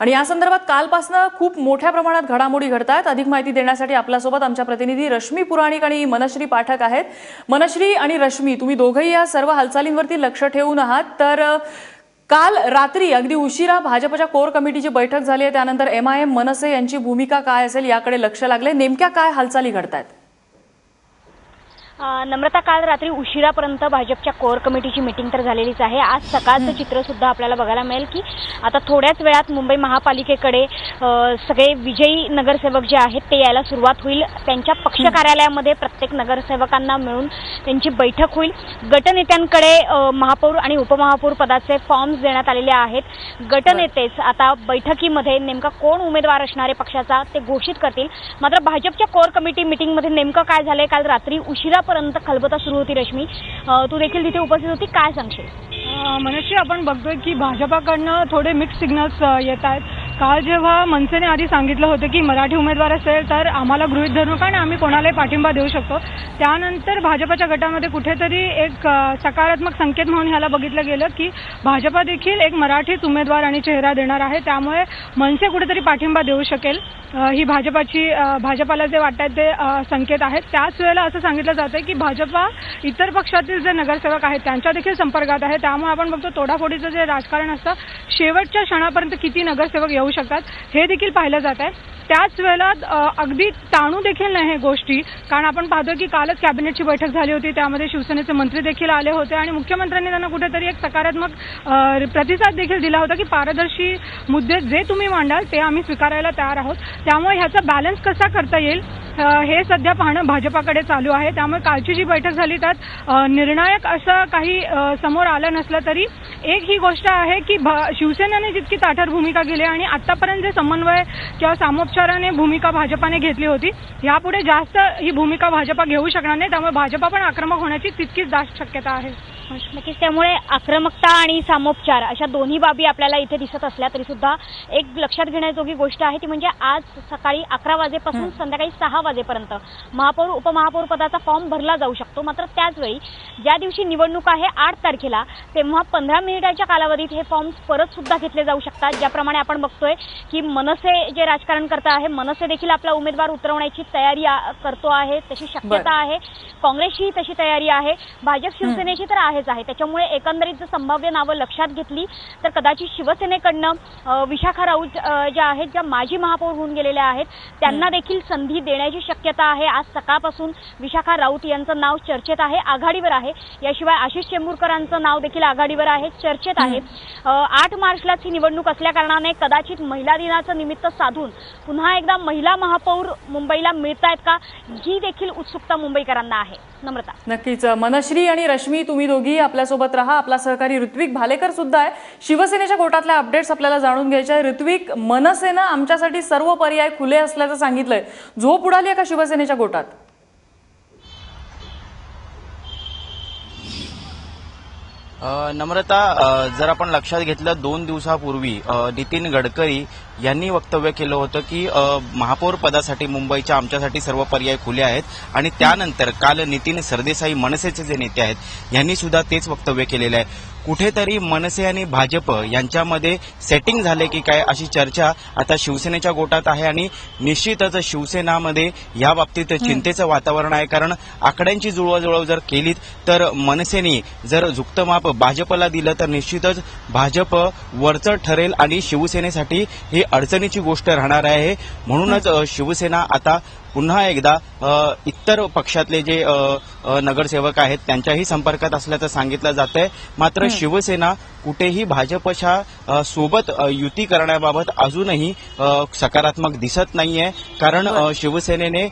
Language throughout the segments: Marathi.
आणि या संदर्भात कालपासून खूप मोठ्या प्रमाणात घडामोडी घडतात। अधिक माहिती देण्यासाठी आपल्यासोबत आमच्या प्रतिनिधी रश्मी पुराणिक आणि मनश्री पाठक आहेत। मनश्री आणि रश्मी, तुम्ही दोघंही या सर्व हालचालींवरती लक्ष ठेवून आहात। तर काल रात्री अगदी उशिरा भाजपच्या कोर कमिटीची बैठक झाली आहे, त्यानंतर MIM मनसे यांची भूमिका काय असेल याकडे लक्ष लागले। नेमक्या काय हालचाली घडतात? नम्रता, काल रात्री उशिरापर्यंत भाजपच्या कोर कमिटीची मीटिंग तर झालेलीच आहे। आज सकाळचं चित्र सुद्धा आपल्याला बघायला मिळेल की आता थोड्याच वेळात मुंबई महापालिकेकडे सगळे विजयी नगरसेवक जे आहेत ते यायला सुरुवात होईल। त्यांच्या पक्ष कार्यालयामध्ये प्रत्येक नगरसेवकांना मिळून त्यांची बैठक होईल। गटनेत्यांकडे महापौर आणि उपमहापौर पदाचे फॉर्म्स देण्यात आलेले आहेत। गटनेतेच आता बैठकीमध्ये नेमका कोण उमेदवार असणारे पक्षाचा ते घोषित करतील। मात्र भाजपच्या कोर कमिटी मीटिंगमध्ये नेमकं काय झालंय, काल रात्री उशिरा पर्यंत खलबतं सुरू होती। रश्मी, तू देखील तिथे उपस्थित होती, काय सांगशील? मनश्री, आपण बघतोय की भाजपाकडनं थोडे मिक्स सिग्नल्स येत आहेत। काल जेव्हा मनसेने आधी सांगितलं होतं की मराठी उमेदवार असेल तर आम्हाला गृहीत धरू नका आणि आम्ही कोणालाही पाठिंबा देऊ शकतो, त्यानंतर भाजपाच्या गटामध्ये कुठेतरी एक सकारात्मक संकेत म्हणून ह्याला बघितलं गेलं की भाजपा देखील एक मराठीच उमेदवार आणि चेहरा देणार आहे, त्यामुळे मनसे कुठेतरी पाठिंबा देऊ शकेल। ही भाजपाला जे वाटतात ते संकेत आहेत। त्याच वेळेला असं सांगितलं जातं की भाजपा इतर पक्षातील जे नगरसेवक आहेत त्यांच्या देखील संपर्कात आहे, त्यामुळे आपण बघतो तोडाफोडीचं जे राजकारण असतं शेवटच्या क्षणापर्यंत किती नगरसेवक येऊ शकतात हे देखील पाहिलं जात आहे। त्याच वेळेला अगदी ताणू देखील नाही हे गोष्टी, कारण आपण पाहतो की कालच कॅबिनेटची बैठक झाली होती, त्यामध्ये शिवसेनेचे मंत्री देखील आले होते आणि मुख्यमंत्र्यांनी त्यांना कुठेतरी एक सकारात्मक प्रतिसाद देखील दिला होता की पारदर्शी मुद्दे जे तुम्ही मांडाल ते आम्ही स्वीकारायला तयार आहोत। त्यामुळे ह्याचा बॅलन्स कसा करता येईल हे सध्या पाहणं भाजपाकडे चालू आहे। त्यामुळे कालची जी बैठक झाली त्यात निर्णायक असं काही समोर आलं नसलं तरी एक ही गोष्ट आहे की शिवसेनेने जितकी ताठर भूमिका घेतली आणि आतापर्यंत जे समन्वय किंवा सामोपचाराने भूमिका भाजपाने घेतली होती, यापुढे जास्त ही भूमिका भाजपा घेऊ शकणार नाही, त्यामुळे भाजपा पण आक्रमक होण्याची तितकीच जास्त शक्यता आहे। नक्कीच, त्यामुळे आक्रमकता आणि सामोपचार अशा दोन्ही बाबी आपल्याला इथे दिसत असल्या तरी सुद्धा एक लक्षात घेण्याजोगी गोष्ट आहे ती म्हणजे आज सकाळी 11 वाजेपासून संध्याकाळी 6 वाजेपर्यंत महापौर उपमहापौर पदाचा फॉर्म भरला जाऊ शकतो। मात्र त्याचवेळी ज्या दिवशी निवडणूक आहे 8 तारखेला, तेव्हा 15 मिनिटाच्या कालावधीत हे फॉर्म्स परत सुद्धा घेतले जाऊ शकतात। ज्याप्रमाणे आपण बघतोय की मनसे जे राजकारण करत आहे, मनसे देखील आपला उमेदवार उतरवण्याची तयारी करतो आहे, तशी शक्यता आहे। काँग्रेसची तशी तयारी आहे, भाजप शिवसेनेची तर आहेच आहे। त्याच्यामुळे एकंदरीत जर संभाव्य नावं लक्षात घेतली तर कदाचित शिवसेनेकडनं विशाखा राऊत ज्या आहेत, ज्या माजी महापौर होऊन गेलेल्या आहेत, त्यांना देखील संधी देण्याची शक्यता आहे। आज सकाळपासून विशाखा राऊत यांचं नाव चर्चेत आहे, आघाडीवर आहे। याशिवाय आशिष चेंबूरकरांचं नाव देखील आघाडीवर आहे, चर्चेत आहे। 8 मार्चलाच ही निवडणूक असल्या कारणाने कदाचित महिला दिनाचं निमित्त साधून पुन्हा एकदा महिला महापौर मुंबईला मिळतायत का, ही देखील उत्सुकता मुंबईकरांना आहे। नम्रता, नक्कीच। मनश्री आणि रश्मी, तुम्ही दोघी आपल्यासोबत राहा। आपला सहकारी ऋत्विक भालेकर सुद्धा आहे। शिवसेनेच्या गोटातल्या अपडेट्स आपल्याला जाणून घ्यायचे आहे। ऋत्विक, मनसेनं आमच्यासाठी सर्व पर्याय खुले असल्याचं सांगितलंय, झोप उडाली आहे का शिवसेनेच्या गोटात? नम्रता, जर आपण लक्षात घेतलं 2 दिवसापूर्वी नितीन गडकरी यांनी वक्तव्य केलं होतं की महापौर पदासाठी मुंबईच्या आमच्यासाठी सर्व पर्याय खुले आहेत आणि त्यानंतर काल नितीन सरदेसाई मनसेचे जे नेते आहेत यांनी सुद्धा तेच वक्तव्य केलेलं आहे। कुठेतरी मनसे आणि भाजप यांच्यामध्ये सेटिंग झाले की काय अशी चर्चा आता शिवसेनेच्या गोटात आहे आणि निश्चितच शिवसेनामध्ये या बाबतीत चिंतेचं वातावरण आहे, कारण आकड्यांची जुळवाजुळव जर केलीत तर मनसेने जर झुकतं माप भाजपला दिलं तर निश्चितच भाजप वरचढ ठरेल आणि शिवसेनेसाठी ही अडचणीची गोष्ट राहणार आहे। म्हणूनच शिवसेना आता पुन्हा एकदा इतर पक्षातले जे नगरसेवक आहेत त्यांच्याही संपर्कात असल्याचं सांगितलं जातंय। मात्र शिवसेना कुठेही भाजपच्या सोबत युती करण्याबाबत अजूनही सकारात्मक दिसत नाहीये, कारण शिवसेनेने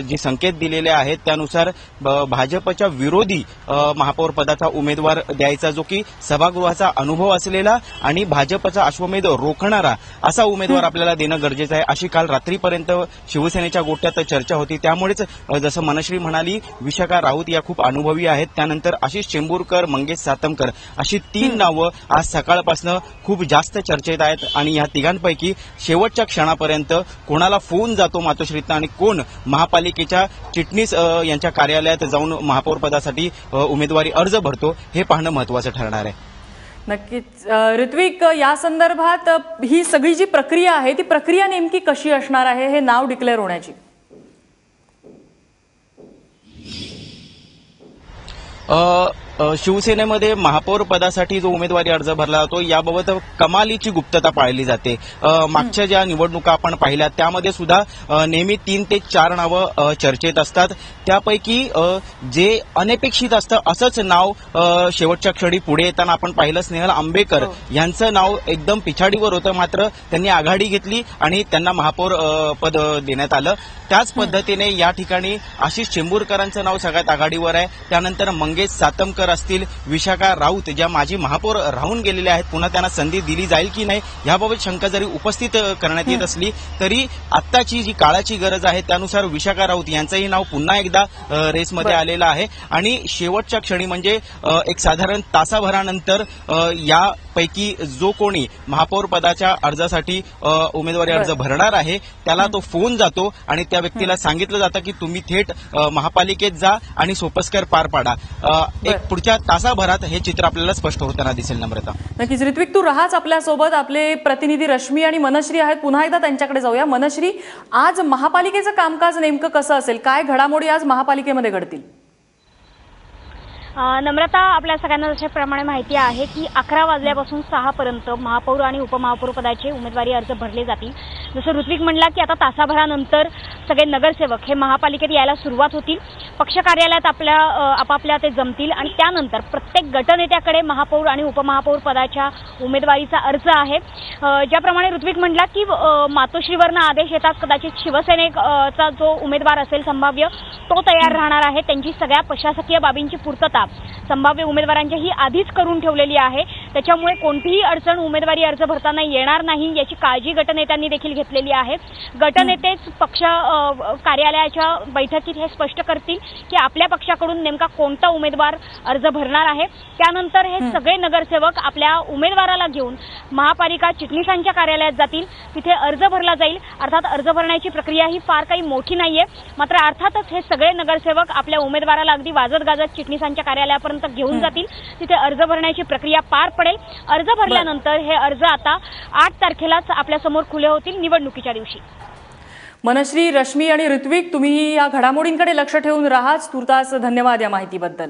जे संकेत दिलेले आहेत त्यानुसार भाजपच्या विरोधी महापौर पदाचा उमेदवार द्यायचा, जो की सभागृहाचा अनुभव असलेला आणि भाजपचा अश्वमेध रोखणारा असा उमेदवार आपल्याला देणं गरजेचं आहे, अशी काल रात्रीपर्यंत शिवसेनेच्या गोट्यात चर्चा होती। त्यामुळेच जसं मनश्री म्हणाली, विशाखा राऊत या खूप अनुभवी आहेत, त्यानंतर आशिष चेंबूरकर, मंगेश सातमकर अशी 3 नावं आज सकाळपासून खूप जास्त चर्चेत आहेत आणि या तिघांपैकी शेवटच्या क्षणापर्यंत कोणाला फोन जातो मातोश्रीतनं आणि कोण महापालिकेच्या चिटणीस यांच्या कार्यालयात जाऊन महापौर पदासाठी उमेदवारी अर्ज भरतो हे पाहणं महत्त्वाचं ठरणार आहे। नक्कीच ऋत्विक, या संदर्भात ही सगळी जी प्रक्रिया आहे ती प्रक्रिया नेमकी कशी असणार आहे हे नाव डिक्लेअर होण्याची? शिवसेनेमध्ये महापौर पदासाठी जो उमेदवारी अर्ज भरला जातो याबाबत कमालीची गुप्तता पाळली जाते. मागच्या ज्या निवडणुका आपण पाहिल्या त्यामध्ये सुद्धा नेहमी 3 ते 4 नावं चर्चेत असतात. त्यापैकी जे अनपेक्षित असतं असंच नाव शेवटच्या क्षणी पुढे येताना आपण पाहिलं. स्नेहल आंबेकर यांचं नाव एकदम पिछाडीवर होतं, मात्र त्यांनी आघाडी घेतली आणि त्यांना महापौर पद देण्यात आलं. त्याच पद्धतीने या ठिकाणी आशिष चेंबूरकरांचं नाव सगळ्यात आघाडीवर आहे. त्यानंतर मंगेश सातमकर असतील, विशाखा राऊत ज्या माजी महापौर राहून गेलेल्या आहेत, पुन्हा त्यांना संधी दिली जाईल की नाही याबाबत शंका जरी उपस्थित करण्यात येत असली तरी आत्ताची जी काळाची गरज आहे त्यानुसार विशाखा राऊत यांचंही नाव पुन्हा एकदा रेसमध्ये आलेलं आहे. आणि शेवटच्या क्षणी म्हणजे एक साधारण तासाभरानंतर यापैकी जो कोणी महापौर पदाच्या अर्जासाठी उमेदवारी अर्ज भरणार आहे त्याला तो फोन जातो आणि त्या व्यक्तीला सांगितलं जातं की तुम्ही थेट महापालिकेत जा आणि सोपस्कर पार पाडा. एक पुढच्या तासाभरात हे चित्र आपल्याला स्पष्ट होताना दिसेल. नम्रता, नक्कीच ऋत्विक, तू राहाच आपल्यासोबत. आपले प्रतिनिधी रश्मी आणि मनश्री आहेत, पुन्हा एकदा त्यांच्याकडे जाऊया. मनश्री, आज महापालिकेचं कामकाज नेमकं कसं असेल? काय घडामोडी आज महापालिकेमध्ये घडतील? नम्रता, आपल्या सगळ्यांना जशाप्रमाणे माहिती आहे की 11 वाजल्यापासून 6 पर्यंत महापौर आणि उपमहापौर पदाचे उमेदवारी अर्ज भरले जातील. जसं ऋत्विक म्हणला की आता तासाभरानंतर सगळे नगरसेवक हे महापालिकेत यायला सुरुवात होतील. पक्ष कार्यालयात आपापल्या ते जमतील आणि त्यानंतर प्रत्येक गटनेत्याकडे महापौर आणि उपमहापौर पदाच्या उमेदवारीचा अर्ज आहे. ज्याप्रमाणे ऋत्विक म्हणला की मातोश्रीवरनं आदेश येतात, कदाचित शिवसेनेचा जो उमेदवार असेल संभाव्य तो तयार राहणार आहे. त्यांची सगळ्या प्रशासकीय बाबींची पूर्तता संभाव्य उमेदवारांच्या ही आधीच करून ठेवलेली आहे. त्याच्यामुळे कोणतीही अडचण उमेदवारी अर्ज भरताना येणार नाही याची काळजी गटनेत्यांनी देखील घेतलेली आहे. गटनेतेच पक्ष कार्यालयाच्या बैठकीत हे स्पष्ट करतील की आपल्या पक्षाकडून नेमका कोणता उमेदवार अर्ज भरणार आहे. त्यानंतर हे सगळे नगरसेवक आपल्या उमेदवाराला घेऊन महापालिका चिटणीसांच्या कार्यालयात जातील. तिथे अर्ज भरला जाईल. अर्थात अर्ज भरण्याची प्रक्रिया ही फार काही मोठी नाहीये, मात्र अर्थातच हे सगळे नगरसेवक आपल्या उमेदवाराला अगदी वाजत गाजत चिटणीसांच्या कार्यालयापर्यंत घेऊन जातील. तिथे अर्ज भरण्याची प्रक्रिया पार पडेल. अर्ज भरल्यानंतर हे अर्ज आता 8 तारखेलाच आपल्या समोर खुले होतील निवडणुकीच्या दिवशी. मनश्री, रश्मी आणि ऋत्विक, तुम्ही या घडामोडींकडे लक्ष ठेवून राहाच. तुर्तास धन्यवाद या माहितीबद्दल.